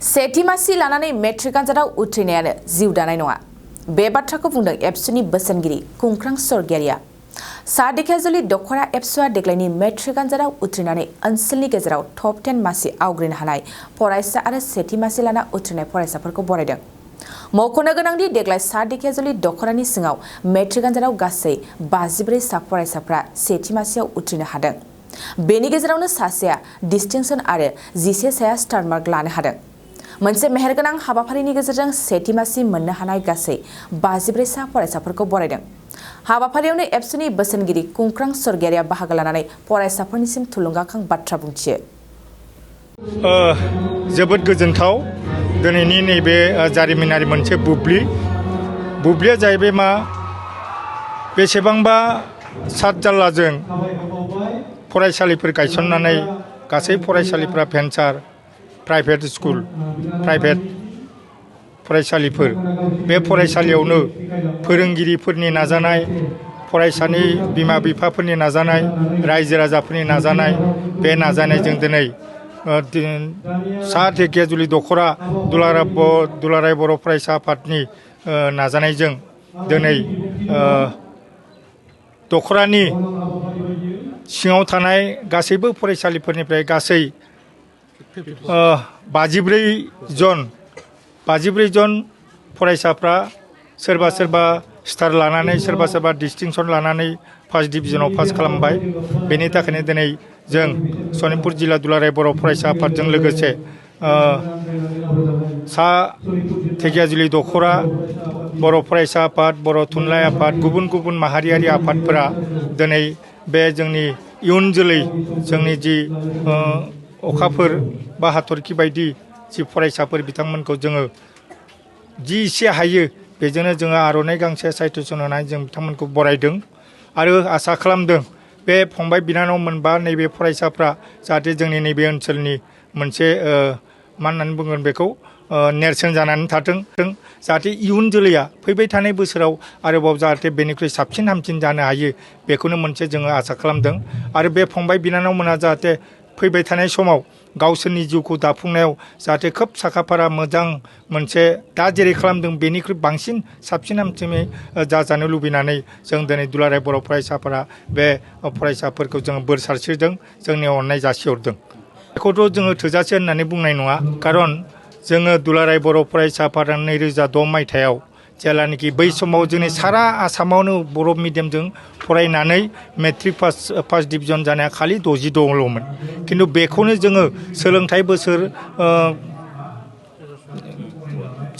सेथि मासि लानानै मेट्रिक आनजादाव उथ्रिनायानो जिउ दानाय नङा। बे बाथ्राखौ बुंदों एबसुनि बोसोनगिरि कुंख्रां सरगियारिया। सा धेकियाजुलि दखरा एबसुआ देग्लायनि मेट्रिक आनजादाव उथ्रिनानै ओनसोलनि गेजेराव टप 10 मासि आवग्रिनो हानाय फरायसा आरो सेथि मासि लाना उथ्रिनाय फरायसाफोरखौ बरायदों। मख'नो गोनांदि देग्लाय सा धेकियाजुलि दखरानि सिङाव मेट्रिक आनजादाव गासै 54 सा फरायसाफ्रा सेथि मासियाव उथ्रिनो हादों। बेनि गेजेरावनो सासेया डिस्टिंसन आरो 11 साया स्टार मार्क लानो हादों। मोनसे मेहेरगोनां हाबाफारिनि गेजेरजों सेथि मासि मोननो हानाय गासै 54 सा फरायसाफोरखौ बरायदों। हाबाफारियावनो एबसुनि बोसोनगिरि कुंख्रां सरगियारिया बाहागो लानानै फरायसाफोरनिसिम थुलुंगाखां बाथ्रा बुंथियो। जोबोद गोजोनथाव दिनैनि नैबे जारिमिनारि मोनसे बुब्लिया जाहैबाय मा बेसेबांबा सात जाल्लाजों फरायसालिफोर गायसननानै गासै फरायसालिफ्रा भेन्सार प्राइभेट स्कुल प्राइभेट फरायसालिफोर बे फरायसालियावनो फोरोंगिरिफोरनि नाजानाय फरायसानि बिमा बिफाफोरनि नाजानाय रायजो राजाफोरनि नाजानाय बे नाजानायजों दिनै सा धेकियाजुलि दखरा दुलाराय बर' फरायसा आफादनि नाजानायजों दिनै दखरानि सिङाव थानाय गासैबो फरायसालिफोरनिफ्राय गासै 54 जन फरायसाफ्रा सोरबा स्टार लानानै सोरबा डिस्टिंसन लानानै फार्स्ट डिभिजनाव पास खालामबाय। बेनि थाखायनो दिनै जों सनितपुर जिल्ला दुलाराय बर' फरायसा आफादजों लोगोसे सा धेकियाजुलि दखरा बर' फरायसा आफाद बर' थुनलाइ आफाद गुबुन माहारियारि आफादफोरा दिनै बे जोंनि इयुन जोलै जोंनि जि अखाफोर बा हाथरखि बायदि जि फरायसाफोर बिथांमोनखौ जोङो जि एसे हायो बेजोंनो जोङो आर'नाइ गांसे साइटेसन होनानै जों बिथांमोनखौ बरायदों आरो आसा खालामदों बे फंबाय बिनानाव मोनबा नैबे फरायसाफ्रा जाहाथे जोंनि नैबे ओनसोलनि मोनसे मा होननानै बुंगोन बेखौ नेरसोन जानानै थाथों जाहाथे इयुन जोलैया फैबाय थानाय बोसोराव आरोबाव जाहाथे बेनिख्रुइ साबसिन हामसिन जानो हायो बेखौनो मोनसे जोङो आसा खालामदों। आरो बे फंबाय बिनानावमोना जाहाथे फैबाय थानाय समाव गावसोरनि जिउखौ दाफुंनायाव जाहाथे खोब साखाफारा मोजां मोनसे दा जेरै खालामदों बेनिख्रुइ बांसिन साबसिन हामसिनै जाजानो लुबैनानै जों दिनै दुलाराय बर' फरायसाफोरा बे फरायसाफोरखौ जोङो बोर सारस्रिदों जोंनि अननाय जासिहरदों। बेखौथ' जोङो थोजासे होननानै बुंनाय नङा खारन जोङो दुलाराय बर' फरायसा आफादा 2006 मायथाइयाव जेलानाखि बै समाव जोंनि सारा आसामावनो बर' मिडियामजों फरायनानै मेट्रिक फार्स्ट डिभिजन जानाया खालि 62ल'मोन। खिन्थु बेखौनो जोङो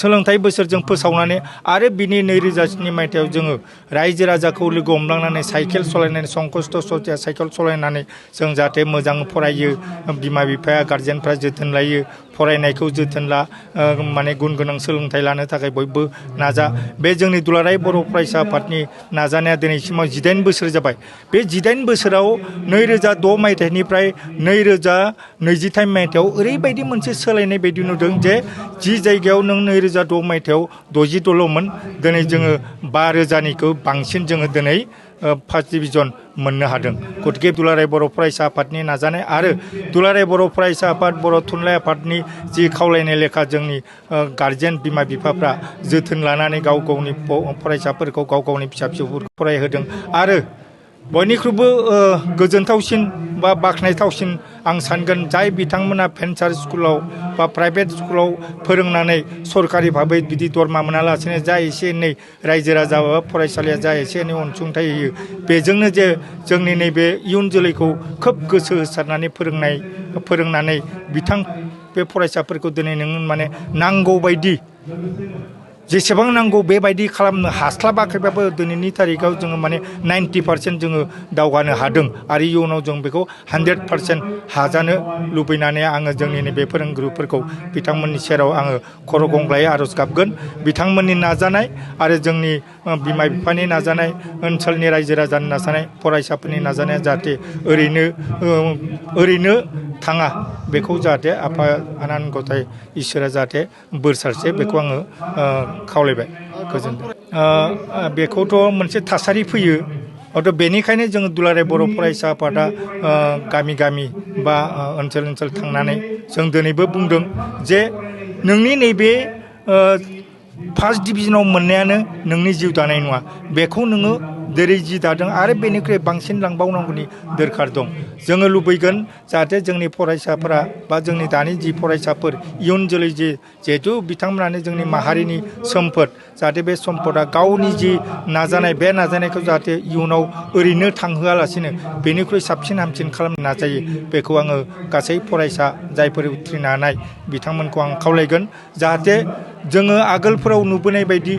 सोलोंथाइ बोसोरजों फोसावनानै आरो बिनि 2007 मायथाइयाव जोङो रायजो राजाखौ लोगो हमलांनानै साइकेल सालायनानै संकष्ट सथिया साइकेल सालायनानै जों जाहाथे मोजां फरायो बिमा बिफाया गार्जेनफ्रा जोथोन लायो फरायनायखौ जोथोन ला माने गुन गोनां सोलोंथाइ लानो थाखाय बयबो नाजा। बे जोंनि दुलाराय बर' फरायसा आफादनि नाजानाया दिनैसिमाव 18 बोसोर जाबाय। बे 18 बोसोराव 2006 मायथाइनिफ्राय 2023 मायथाइयाव ओरैबायदि मोनसे सोलायनाय बायदि नुदों जे जि जायगायाव नों 2006 मायथाइयाव 62ल'मोन दिनै जोङो 5000निखौ बांसिन जोङो दिनै फार्स्ट डिभिजन मोननो हादों। गतिके दुलाराय बर' फरायसा आफादनि नाजानाय आरो दुलाराय बर' फरायसा आफाद बर' थुनलाइ आफादनि जि खावलायनाय लेखा जोंनि गार्जेन बिमा बिफाफ्रा जोथोन लानानै गाव गावनि फरायसाफोरखौ गाव गावनि फिसा फिसौफोरखौ फरायहोदों। आरो बयनिख्रुइबो गोजोनथावसिन बा बाख्नायथावसिन आं सानगोन जाय बिथांमोना भेन्सार स्कुलाव बा प्राइभेट स्कुलाव फोरोंनानै सरकारि भाबै बिदि दरमा मोनालासेनो जा एसे एनै रायजो राजा बा फरायसालिया जा एसे एनै अनसुंथाइ होयो बेजोंनो जे जोंनि नैबे इयुन जोलैखौ खोब गोसो होसारनानै फोरोंनानै बे फरायसाफोरखौ दिनै नों माने नांगौ बायदि जेसेबां नांगौ बेबायदि खालामनो हास्लाबाखैबाबो दिनैनि थारिखाव जोङो माने 90% जोङो दावगानो हादों आरो इयुनाव जों बेखौ 100% हाजानो लुबैनानै आङो जोंनि नैबे फोरोंगुरुफोरखौ बिथांमोननि सेराव आङो खर' गंग्लायै आर'ज गाबगोन। बिथांमोननि नाजानाय आरो जोंनि बिमा बिफानि नाजानाय ओनसोलनि रायजो राजानि नाजानाय फरायसाफोरनि नाजानाया जाहाथे ओरैनो थाङा बेखौ जाहाथे आफा आनान गसाइ इसोरा जाहाथे बोर सारसे बेखौ आङो खावलायबाय। गोजोनथों। बेखौथ' मोनसे थासारि फैयो हयथ' बेनिखायनो जोङो दुलाराय बर' फरायसा आफादा गामि बा ओनसोल थांनानै जों दिनैबो बुंदों जे नोंनि नैबे फार्स्ट डिभिजनाव मोननायानो नोंनि जिउ दानाय नङा बेखौ नोङो जेरै जि दादों आरो बेनिख्रुइ बांसिन लांबावनांगौनि दरखार दं जोङो लुबैगोन जाहाथे जोंनि फरायसाफोरा बा जोंनि दानि जि फरायसाफोर इयुन जोलै जिहेथु बिथांमोनानो जोंनि माहारिनि सम्पद जाहाथे बे सम्पदा गावनि जि नाजानाय बे नाजानायखौ जाहाथे इयुनाव ओरैनो थांहोआलासिनो बेनिख्रुइ साबसिन हामसिन खालामनो नाजायो बेखौ आङो गासै फरायसा जायफोर उथ्रिनो हानाय बिथांमोनखौ आं खावलायगोन जाहाथे जोङो आगोलफोराव नुबोनाय बायदि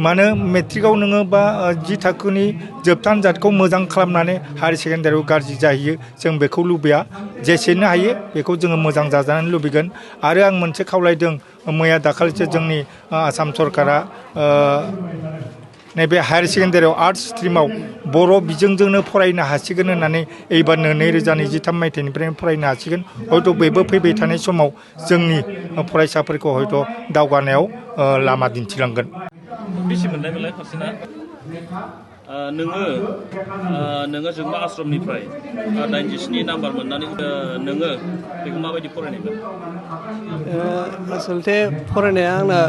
मानो मेट्रिकआव नोङो बा जि थाखोनि जोबथा आनजादखौ मोजां खालामनानै हायार सेकेन्डारियाव गाज्रि जाहैयो जों बेखौ लुबैया जेसेनो हायो बेखौ जोङो मोजां जाजानो लुबैगोन आरो आं मोनसे खावलायदों मैया दाखालिसो जोंनि आसाम सरकारा नैबे हायार सेकेन्डारियाव आर्ट्स स्ट्रिमाव बर' बिजोंजोंनो फरायनो हासिगोन होननानै एबारनो 2023 मायथाइनिफ्रायनो फरायनो हासिगोन हयथ' बेबो फैबाय थानाय समाव जोंनि फरायसाफोरखौ हयथ' दावगानायाव लामा दिन्थिलांगोन बेसे मोननायमोनलाय फारसेना नोङो जोंमा आश्रमनिफ्राय 97 नाम्बार मोननानै नोङो बेखौ माबायदि फरायनायमोन आसलथे फरायनाया आंना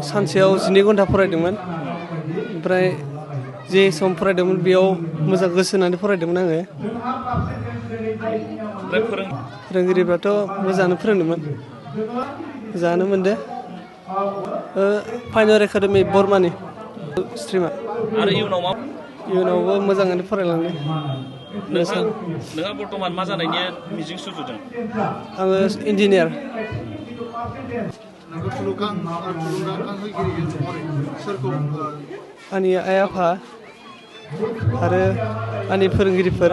सानसेयाव 12 घन्टा फरायदोंमोन ओमफ्राय जे सम फरायदोंमोन बेयाव मोजां गोसो होनानै फरायदोंमोन आङो ओमफ्राय फोरोंगिरिफ्राथ' मोजाङानो फोरोंदोंमोन मोजाङानो मोनदो फाइन आर्ट एकाडेमि बर्मानि स्ट्रिमा आरो इयुनावबो मोजाङैनो फरायलांदों नोंहा बर्तमान मा जानायनि मिजिं सुजुदों आङो इन्जिनियार आंनि आइ आफा आरो आंनि फोरोंगिरिफोर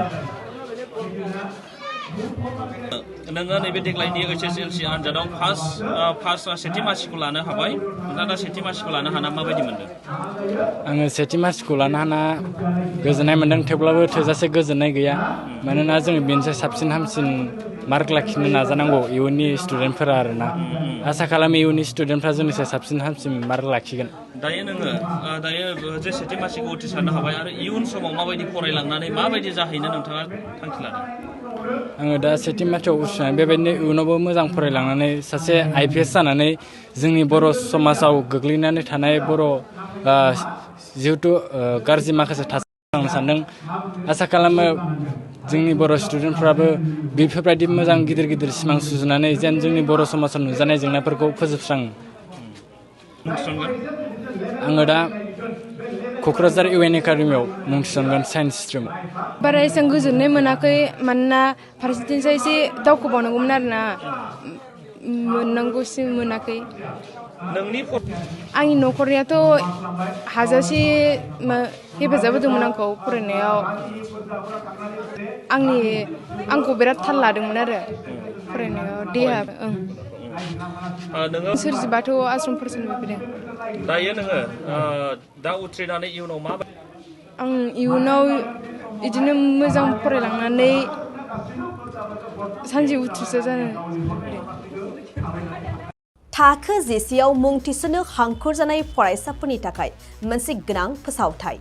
नोङो नैबे देग्लायनि HSLC आनजादाव फार्स्ट सेथि मासिखौ लानो हाबाय नोंथाङा दा सेथि मासिखौ लानो हाना माबायदि मोनदों आङो सेथि मासिखौ लानो हाना गोजोननाय मोनदों थेवब्लाबो थोजासे गोजोननाय गैया मानोना जोङो बेनिफ्राय साबसिन हामसिन मार्क लाखिनो नाजानांगौ इयुननि स्टुडेन्टफोरा आरोना आसा खालामो इयुननि स्टुडेन्टफ्रा जोंनिफ्राय साबसिन हामसिन मार्क लाखिगोन दायो जे सेथि मासिखौ उथ्रिसारनो हाबाय आरो इयुन समाव माबायदि फरायलांनानै माबायदि जाहैनो नोंथाङा थांखि लादों आङो दा सेथि मासियाव उथ्रिनानै बेबायदिनो इयुनावबो मोजां फरायलांनानै सासे IPS जानानै जोंनि बर' समाजाव गोग्लैनानै थानाय बर' जिहेथु गाज्रि माखासे थासारि सानदों आसा खालामो जोंनि बर' स्टुडेन्टफ्राबो बेफोरबायदि मोजां गिदिर गिदिर सिमां सुजुनानै जेन जोंनि बर' समाजाव नुजानाय जेंनाफोरखौ फोजोबस्राङो आङो दा क'क्राझार UN एकाडेमियाव मुं थिसनगोन साइन्स स्ट्रिम बारा एसेबां गोजोननाय मोनाखै मानोना फारसेथिंजाय एसे दावखोबावनांगौमोन आरोना मोननांगौसिम मोनाखै आंनि न'खरनियाथ' हाजासे हेफाजाब होदोंमोन आंखौ फरायनायाव आंखौ बिराद थाल लादोंमोन आरो फरायनायाव देहा सोरजिबाथ' आश्रम फरायसालिनिफ्राय फैदों दायो नोङो दा उथ्रिनानै इयुनाव माबायदि आं इयुनाव बिदिनो मोजां फरायलांनानै सानसे उथ्रिसार जानो थाखो जिसेआव मुं थिसननो हांखुर जानाय फरायसाफोरनि थाखाय मोनसे गोनां फोसावथाय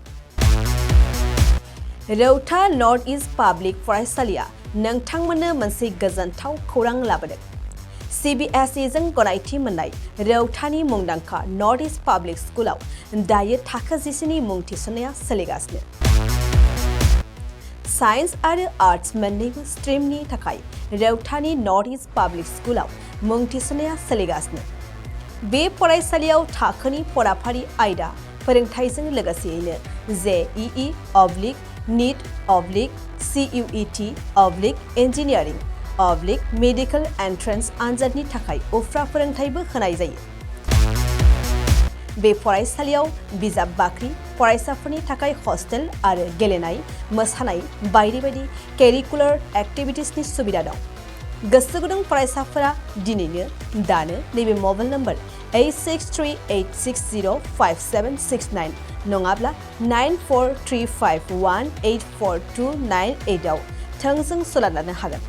रौता नर्थ इस्ट पाब्लिक फरायसालिया नोंथांमोननो मोनसे गोजोनथाव खौरां लाबोदों CBSE जों गनायथि मोननाय रौतानि मुंदांखा नर्थ इस्ट पाब्लिक स्कुलाव दायो थाखो जिसेनि मुं थिसननाया सोलिगासिनो साइन्स आरो आर्ट्स मोन्नैबो स्ट्रिमनि थाखाय रौतानि नर्थ इस्ट पाब्लिक स्कुलाव मुं थिसननाया सोलिगासिनो बे फरायसालियाव थाखोनि फराफारि आयदा फोरोंथायजों लोगोसेयैनो JEE NEET CUET engineering medical entrance आनजादनि थाखाय उफ्रा फोरोंथायबो होनाय जायो बे फरायसालियाव बिजाब बाख्रि फरायसाफोरनि थाखाय हस्टेल आरो गेलेनाय मोसानाय बायदि बायदि केरिकुलार एक्टिभिटिसनि सुबिदा दं गोसो गुदुं फरायसाफोरा दिनैनो दानो नैबे मबाइल नम्बर 8638605769 नङाब्ला 9435184298 आव थोंजों सोलाद लानो हागोन